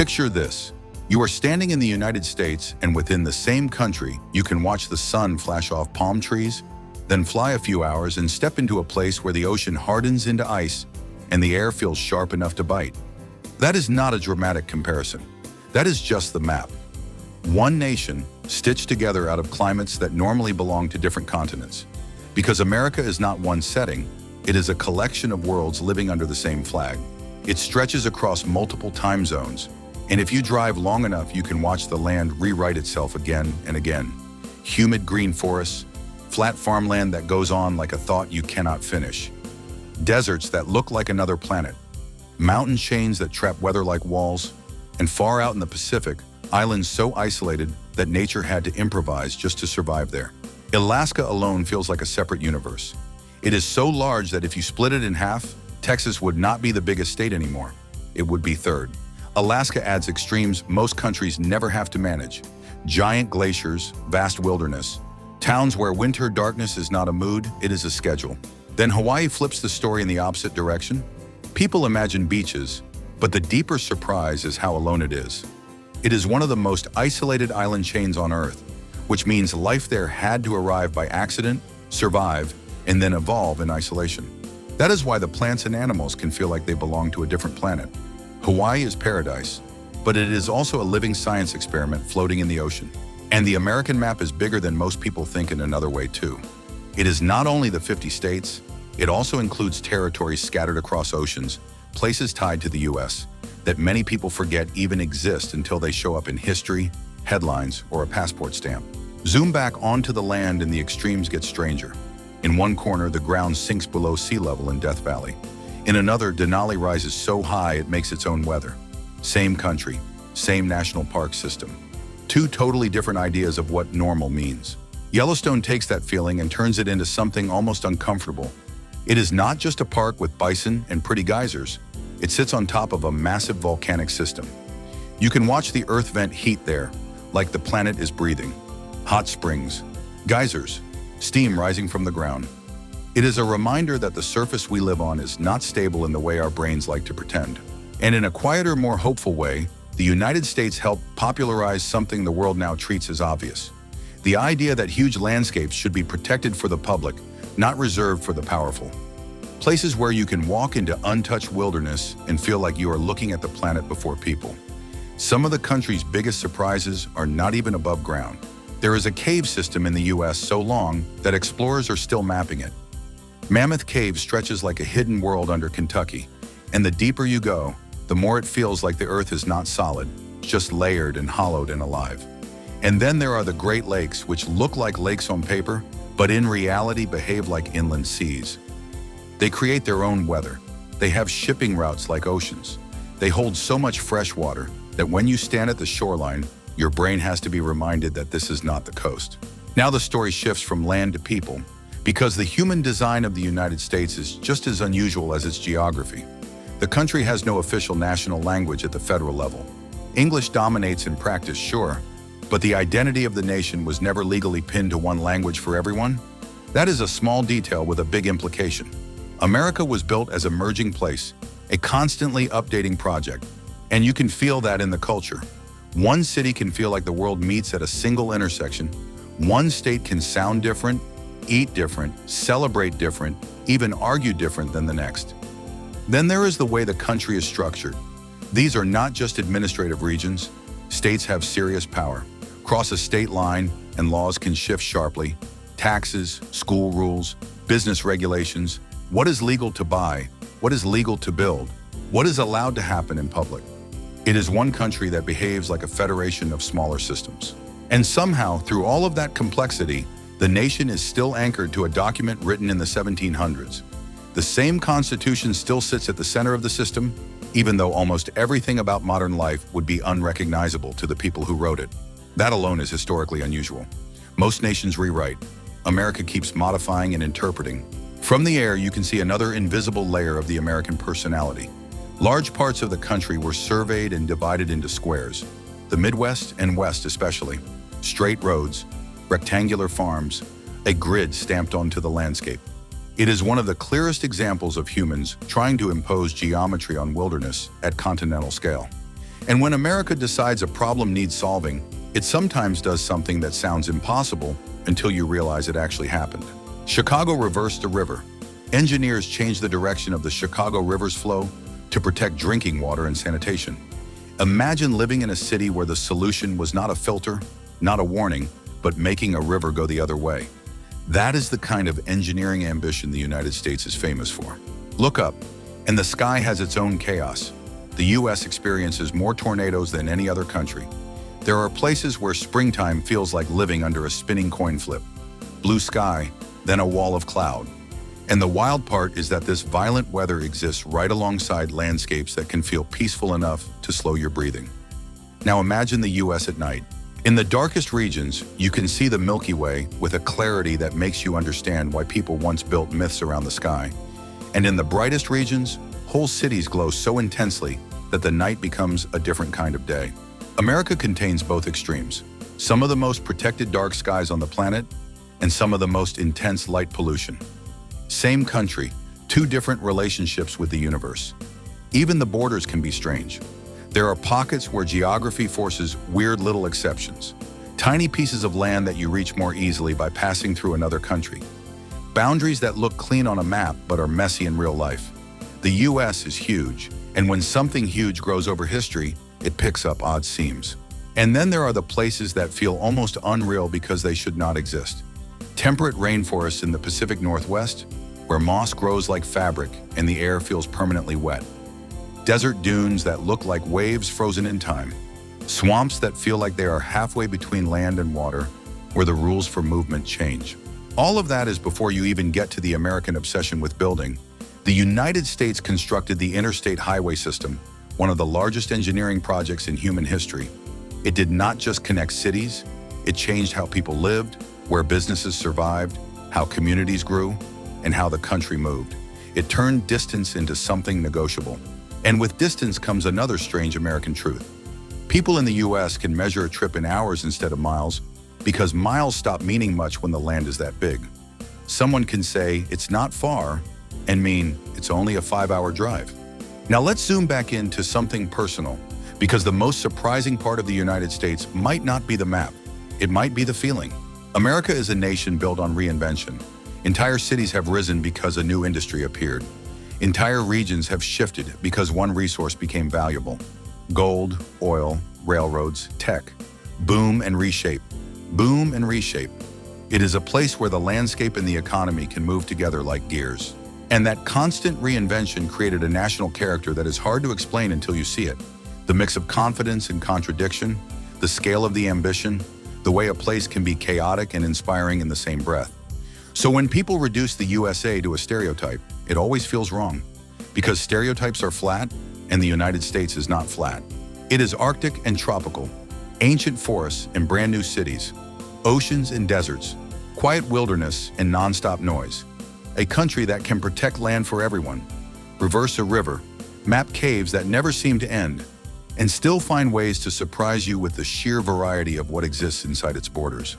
Picture this. You are standing in the United States, and within the same country, you can watch the sun flash off palm trees, then fly a few hours and step into a place where the ocean hardens into ice and the air feels sharp enough to bite. That is not a dramatic comparison. That is just the map. One nation, stitched together out of climates that normally belong to different continents. Because America is not one setting, it is a collection of worlds living under the same flag. It stretches across multiple time zones, and if you drive long enough, you can watch the land rewrite itself again and again. Humid green forests, flat farmland that goes on like a thought you cannot finish. Deserts that look like another planet. Mountain chains that trap weather like walls. And far out in the Pacific, islands so isolated that nature had to improvise just to survive there. Alaska alone feels like a separate universe. It is so large that if you split it in half, Texas would not be the biggest state anymore. It would be third. Alaska adds extremes most countries never have to manage. Giant glaciers, vast wilderness, towns where winter darkness is not a mood, it is a schedule. Then Hawaii flips the story in the opposite direction. People imagine beaches, but the deeper surprise is how alone it is. It is one of the most isolated island chains on Earth, which means life there had to arrive by accident, survive, and then evolve in isolation. That is why the plants and animals can feel like they belong to a different planet. Hawaii is paradise, but it is also a living science experiment floating in the ocean. And the American map is bigger than most people think in another way too. It is not only the 50 states, it also includes territories scattered across oceans, places tied to the US, that many people forget even exist until they show up in history, headlines, or a passport stamp. Zoom back onto the land and the extremes get stranger. In one corner, the ground sinks below sea level in Death Valley. In another, Denali rises so high it makes its own weather. Same country, same national park system. Two totally different ideas of what normal means. Yellowstone takes that feeling and turns it into something almost uncomfortable. It is not just a park with bison and pretty geysers. It sits on top of a massive volcanic system. You can watch the earth vent heat there, like the planet is breathing. Hot springs, geysers, steam rising from the ground. It is a reminder that the surface we live on is not stable in the way our brains like to pretend. And in a quieter, more hopeful way, the United States helped popularize something the world now treats as obvious. The idea that huge landscapes should be protected for the public, not reserved for the powerful. Places where you can walk into untouched wilderness and feel like you are looking at the planet before people. Some of the country's biggest surprises are not even above ground. There is a cave system in the US so long that explorers are still mapping it. Mammoth Cave stretches like a hidden world under Kentucky, and the deeper you go, the more it feels like the earth is not solid, just layered and hollowed and alive. And then there are the Great Lakes, which look like lakes on paper, but in reality behave like inland seas. They create their own weather. They have shipping routes like oceans. They hold so much fresh water that when you stand at the shoreline, your brain has to be reminded that this is not the coast. Now the story shifts from land to people, because the human design of the United States is just as unusual as its geography. The country has no official national language at the federal level. English dominates in practice, sure, but the identity of the nation was never legally pinned to one language for everyone. That is a small detail with a big implication. America was built as a merging place, a constantly updating project, and you can feel that in the culture. One city can feel like the world meets at a single intersection. One state can sound different, eat different, celebrate different, even argue different than the next. Then there is the way the country is structured. These are not just administrative regions. States have serious power. Cross a state line and laws can shift sharply. Taxes, school rules, business regulations. What is legal to buy? What is legal to build? What is allowed to happen in public? It is one country that behaves like a federation of smaller systems. And somehow, through all of that complexity, the nation is still anchored to a document written in the 1700s. The same constitution still sits at the center of the system, even though almost everything about modern life would be unrecognizable to the people who wrote it. That alone is historically unusual. Most nations rewrite. America keeps modifying and interpreting. From the air, you can see another invisible layer of the American personality. Large parts of the country were surveyed and divided into squares. The Midwest and West especially. Straight roads, rectangular farms, a grid stamped onto the landscape. It is one of the clearest examples of humans trying to impose geometry on wilderness at continental scale. And when America decides a problem needs solving, it sometimes does something that sounds impossible until you realize it actually happened. Chicago reversed a river. Engineers changed the direction of the Chicago River's flow to protect drinking water and sanitation. Imagine living in a city where the solution was not a filter, not a warning, but making a river go the other way. That is the kind of engineering ambition the United States is famous for. Look up, and the sky has its own chaos. The U.S. experiences more tornadoes than any other country. There are places where springtime feels like living under a spinning coin flip. Blue sky, then a wall of cloud. And the wild part is that this violent weather exists right alongside landscapes that can feel peaceful enough to slow your breathing. Now imagine the U.S. at night. In the darkest regions, you can see the Milky Way with a clarity that makes you understand why people once built myths around the sky. And in the brightest regions, whole cities glow so intensely that the night becomes a different kind of day. America contains both extremes, some of the most protected dark skies on the planet, and some of the most intense light pollution. Same country, two different relationships with the universe. Even the borders can be strange. There are pockets where geography forces weird little exceptions. Tiny pieces of land that you reach more easily by passing through another country. Boundaries that look clean on a map but are messy in real life. The U.S. is huge, and when something huge grows over history, it picks up odd seams. And then there are the places that feel almost unreal because they should not exist. Temperate rainforests in the Pacific Northwest, where moss grows like fabric and the air feels permanently wet. Desert dunes that look like waves frozen in time. Swamps that feel like they are halfway between land and water, where the rules for movement change. All of that is before you even get to the American obsession with building. The United States constructed the interstate highway system, one of the largest engineering projects in human history. It did not just connect cities, it changed how people lived, where businesses survived, how communities grew, and how the country moved. It turned distance into something negotiable. And with distance comes another strange American truth. People in the U.S. can measure a trip in hours instead of miles because miles stop meaning much when the land is that big. Someone can say it's not far and mean it's only a 5-hour drive. Now let's zoom back into something personal, because the most surprising part of the United States might not be the map. It might be the feeling. America is a nation built on reinvention. Entire cities have risen because a new industry appeared. Entire regions have shifted because one resource became valuable. Gold, oil, railroads, tech. Boom and reshape. Boom and reshape. It is a place where the landscape and the economy can move together like gears. And that constant reinvention created a national character that is hard to explain until you see it. The mix of confidence and contradiction, the scale of the ambition, the way a place can be chaotic and inspiring in the same breath. So when people reduce the USA to a stereotype, it always feels wrong, because stereotypes are flat and the United States is not flat. It is Arctic and tropical, ancient forests and brand new cities, oceans and deserts, quiet wilderness and nonstop noise. A country that can protect land for everyone, reverse a river, map caves that never seem to end, and still find ways to surprise you with the sheer variety of what exists inside its borders.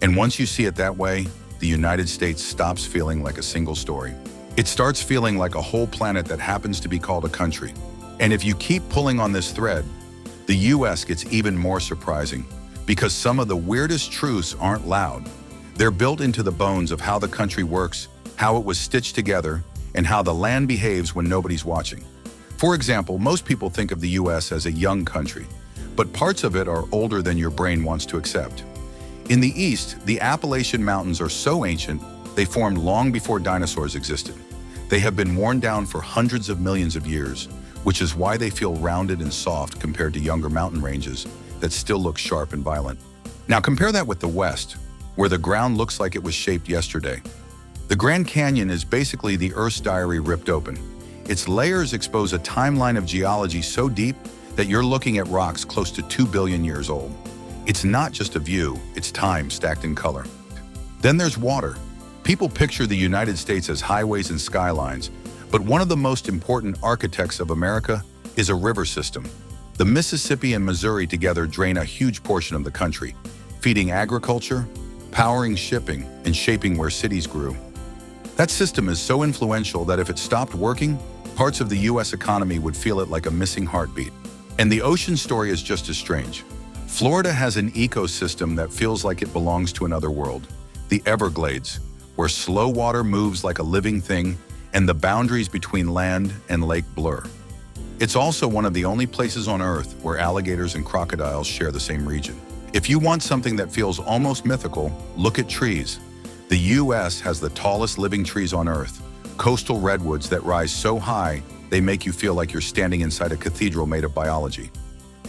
And once you see it that way, the United States stops feeling like a single story. It starts feeling like a whole planet that happens to be called a country. And if you keep pulling on this thread, the US gets even more surprising, because some of the weirdest truths aren't loud. They're built into the bones of how the country works, how it was stitched together, and how the land behaves when nobody's watching. For example, most people think of the US as a young country, but parts of it are older than your brain wants to accept. In the East, the Appalachian Mountains are so ancient, they formed long before dinosaurs existed. They have been worn down for hundreds of millions of years, which is why they feel rounded and soft compared to younger mountain ranges that still look sharp and violent. Now compare that with the West, where the ground looks like it was shaped yesterday. The Grand Canyon is basically the Earth's diary ripped open. Its layers expose a timeline of geology so deep that you're looking at rocks close to 2 billion years old. It's not just a view, it's time stacked in color. Then there's water. People picture the United States as highways and skylines, but one of the most important architects of America is a river system. The Mississippi and Missouri together drain a huge portion of the country, feeding agriculture, powering shipping, and shaping where cities grew. That system is so influential that if it stopped working, parts of the U.S. economy would feel it like a missing heartbeat. And the ocean story is just as strange. Florida has an ecosystem that feels like it belongs to another world. The Everglades, where slow water moves like a living thing and the boundaries between land and lake blur. It's also one of the only places on Earth where alligators and crocodiles share the same region. If you want something that feels almost mythical, look at trees. The US has the tallest living trees on Earth, coastal redwoods that rise so high they make you feel like you're standing inside a cathedral made of biology.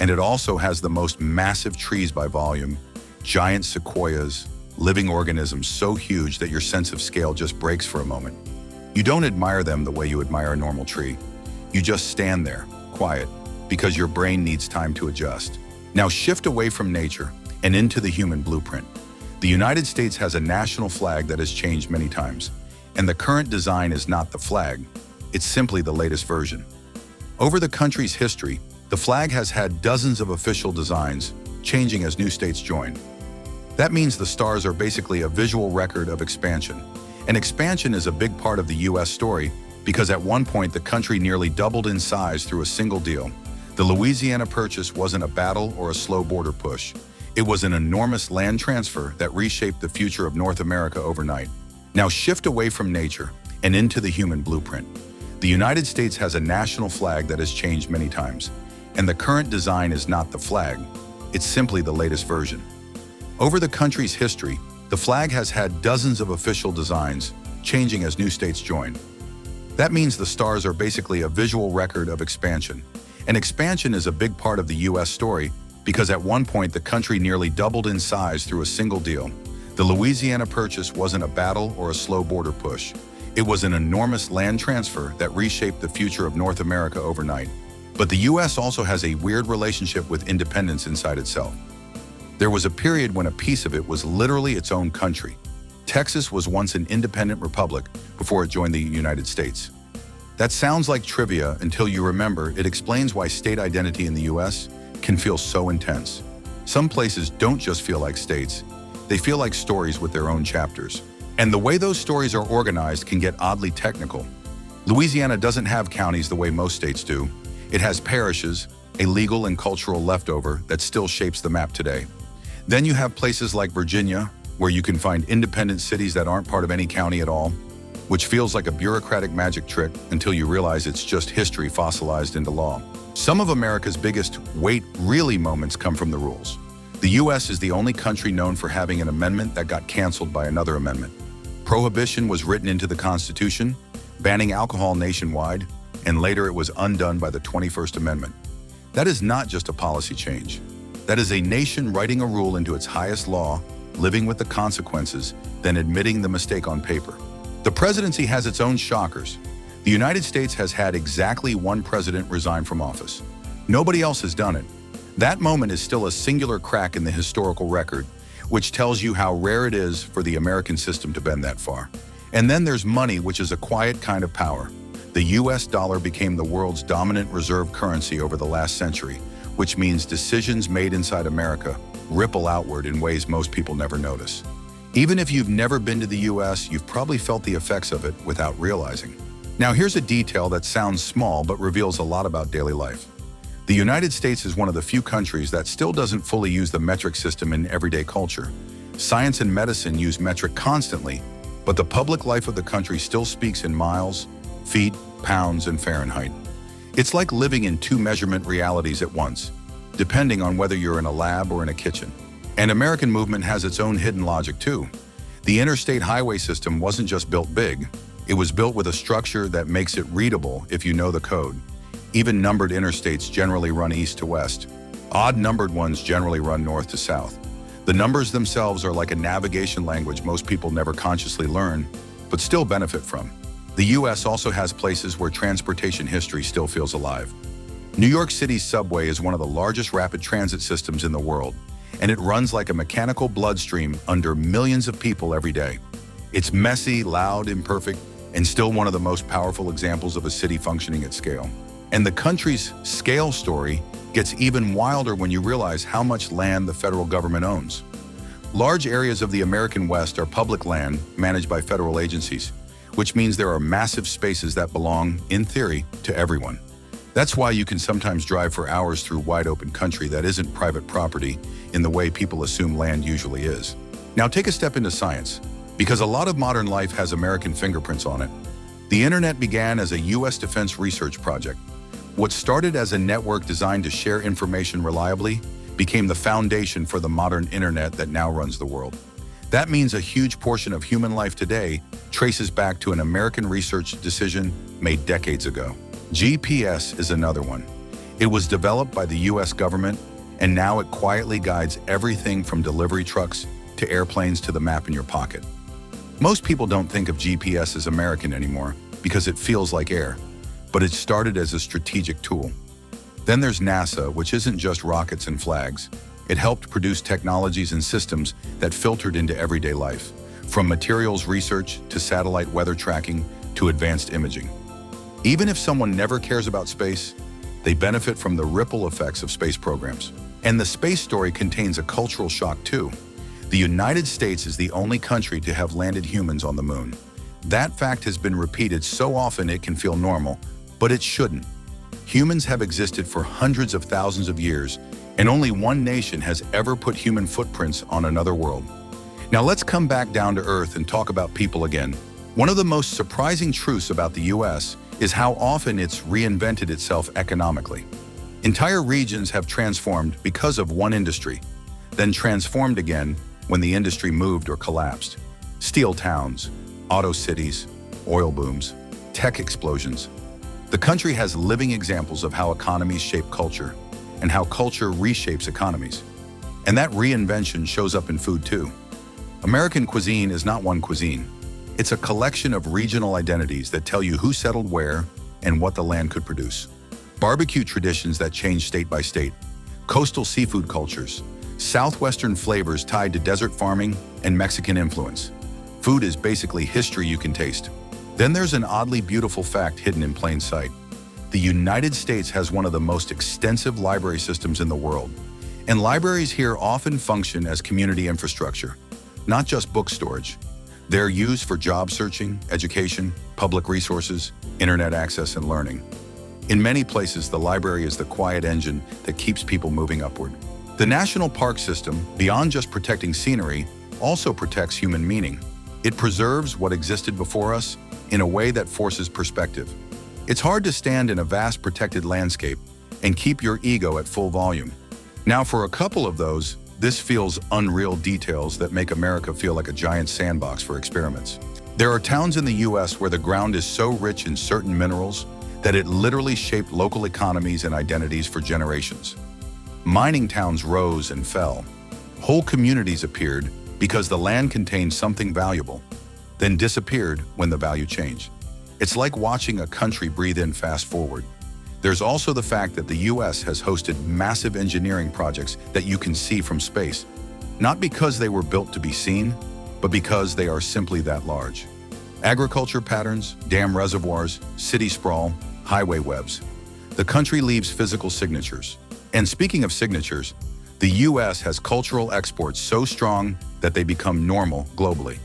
And it also has the most massive trees by volume, giant sequoias, living organisms so huge that your sense of scale just breaks for a moment. You don't admire them the way you admire a normal tree. You just stand there, quiet, because your brain needs time to adjust. Now shift away from nature and into the human blueprint. The United States has a national flag that has changed many times, and the current design is not the flag, it's simply the latest version. Over the country's history, the flag has had dozens of official designs, changing as new states join. That means the stars are basically a visual record of expansion. And expansion is a big part of the US story because at one point the country nearly doubled in size through a single deal. The Louisiana Purchase wasn't a battle or a slow border push. It was an enormous land transfer that reshaped the future of North America overnight. Now shift away from nature and into the human blueprint. The United States has a national flag that has changed many times, and the current design is not the flag, it's simply the latest version. Over the country's history, the flag has had dozens of official designs, changing as new states join. That means the stars are basically a visual record of expansion. And expansion is a big part of the US story because at one point the country nearly doubled in size through a single deal. The Louisiana Purchase wasn't a battle or a slow border push. It was an enormous land transfer that reshaped the future of North America overnight. But the US also has a weird relationship with independence inside itself. There was a period when a piece of it was literally its own country. Texas was once an independent republic before it joined the United States. That sounds like trivia until you remember it explains why state identity in the US can feel so intense. Some places don't just feel like states, they feel like stories with their own chapters. And the way those stories are organized can get oddly technical. Louisiana doesn't have counties the way most states do. It has parishes, a legal and cultural leftover that still shapes the map today. Then you have places like Virginia, where you can find independent cities that aren't part of any county at all, which feels like a bureaucratic magic trick until you realize it's just history fossilized into law. Some of America's biggest wait really moments come from the rules. The US is the only country known for having an amendment that got canceled by another amendment. Prohibition was written into the Constitution, banning alcohol nationwide, and later it was undone by the 21st Amendment. That is not just a policy change. That is a nation writing a rule into its highest law, living with the consequences, then admitting the mistake on paper. The presidency has its own shockers. The United States has had exactly one president resign from office. Nobody else has done it. That moment is still a singular crack in the historical record, which tells you how rare it is for the American system to bend that far. And then there's money, which is a quiet kind of power. The US dollar became the world's dominant reserve currency over the last century, which means decisions made inside America ripple outward in ways most people never notice. Even if you've never been to the US, you've probably felt the effects of it without realizing. Now here's a detail that sounds small but reveals a lot about daily life. The United States is one of the few countries that still doesn't fully use the metric system in everyday culture. Science and medicine use metric constantly, but the public life of the country still speaks in miles, feet, pounds, and Fahrenheit. It's like living in two measurement realities at once, depending on whether you're in a lab or in a kitchen. And American movement has its own hidden logic too. The interstate highway system wasn't just built big, it was built with a structure that makes it readable if you know the code. Even numbered interstates generally run east to west. Odd numbered ones generally run north to south. The numbers themselves are like a navigation language most people never consciously learn, but still benefit from. The US also has places where transportation history still feels alive. New York City's subway is one of the largest rapid transit systems in the world, and it runs like a mechanical bloodstream under millions of people every day. It's messy, loud, imperfect, and still one of the most powerful examples of a city functioning at scale. And the country's scale story gets even wilder when you realize how much land the federal government owns. Large areas of the American West are public land managed by federal agencies, which means there are massive spaces that belong, in theory, to everyone. That's why you can sometimes drive for hours through wide-open country that isn't private property in the way people assume land usually is. Now take a step into science, because a lot of modern life has American fingerprints on it. The internet began as a U.S. defense research project. What started as a network designed to share information reliably became the foundation for the modern internet that now runs the world. That means a huge portion of human life today traces back to an American research decision made decades ago. GPS is another one. It was developed by the US government, and now it quietly guides everything from delivery trucks to airplanes to the map in your pocket. Most people don't think of GPS as American anymore because it feels like air, but it started as a strategic tool. Then there's NASA, which isn't just rockets and flags. It helped produce technologies and systems that filtered into everyday life, from materials research to satellite weather tracking to advanced imaging. Even if someone never cares about space, they benefit from the ripple effects of space programs. And the space story contains a cultural shock too. The United States is the only country to have landed humans on the moon. That fact has been repeated so often it can feel normal, but it shouldn't. Humans have existed for hundreds of thousands of years, and only one nation has ever put human footprints on another world. Now let's come back down to earth and talk about people again. One of the most surprising truths about the US is how often it's reinvented itself economically. Entire regions have transformed because of one industry, then transformed again when the industry moved or collapsed. Steel towns, auto cities, oil booms, tech explosions. The country has living examples of how economies shape culture and how culture reshapes economies. And that reinvention shows up in food too. American cuisine is not one cuisine. It's a collection of regional identities that tell you who settled where and what the land could produce. Barbecue traditions that change state by state, coastal seafood cultures, southwestern flavors tied to desert farming and Mexican influence. Food is basically history you can taste. Then there's an oddly beautiful fact hidden in plain sight. The United States has one of the most extensive library systems in the world, and libraries here often function as community infrastructure, not just book storage. They're used for job searching, education, public resources, internet access, and learning. In many places, the library is the quiet engine that keeps people moving upward. The national park system, beyond just protecting scenery, also protects human meaning. It preserves what existed before us in a way that forces perspective. It's hard to stand in a vast protected landscape and keep your ego at full volume. Now, for a couple of those, this feels unreal details that make America feel like a giant sandbox for experiments. There are towns in the US where the ground is so rich in certain minerals that it literally shaped local economies and identities for generations. Mining towns rose and fell. Whole communities appeared because the land contained something valuable, then disappeared when the value changed. It's like watching a country breathe in fast forward. There's also the fact that the US has hosted massive engineering projects that you can see from space, not because they were built to be seen, but because they are simply that large. Agriculture patterns, dam reservoirs, city sprawl, highway webs. The country leaves physical signatures. And speaking of signatures, the US has cultural exports so strong that they become normal globally.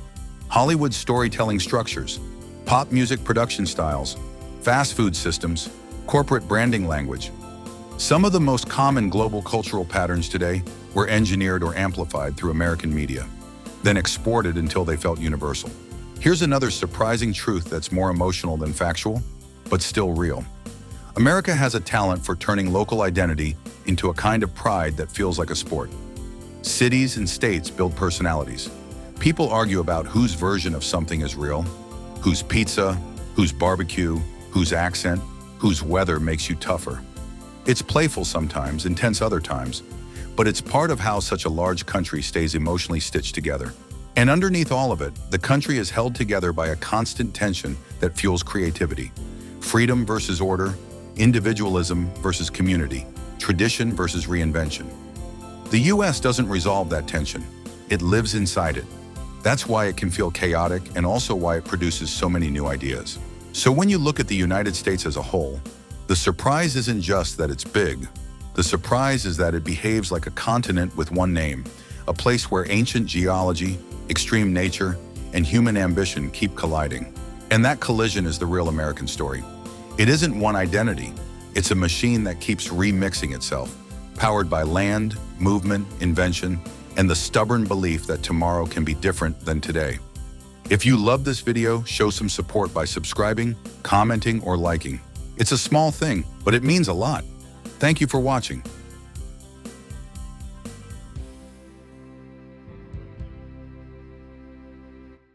Hollywood storytelling structures, pop music production styles, fast food systems, corporate branding language. Some of the most common global cultural patterns today were engineered or amplified through American media, then exported until they felt universal. Here's another surprising truth that's more emotional than factual, but still real. America has a talent for turning local identity into a kind of pride that feels like a sport. Cities and states build personalities. People argue about whose version of something is real, whose pizza, whose barbecue, whose accent, whose weather makes you tougher. It's playful sometimes, intense other times, but it's part of how such a large country stays emotionally stitched together. And underneath all of it, the country is held together by a constant tension that fuels creativity. Freedom versus order, individualism versus community, tradition versus reinvention. The US doesn't resolve that tension. It lives inside it. That's why it can feel chaotic and also why it produces so many new ideas. So when you look at the United States as a whole, the surprise isn't just that it's big. The surprise is that it behaves like a continent with one name, a place where ancient geology, extreme nature, and human ambition keep colliding. And that collision is the real American story. It isn't one identity, It's a machine that keeps remixing itself, powered by land, movement, invention, and the stubborn belief that tomorrow can be different than today. If you love this video, show some support by subscribing, commenting, or liking. It's a small thing, but it means a lot. Thank you for watching.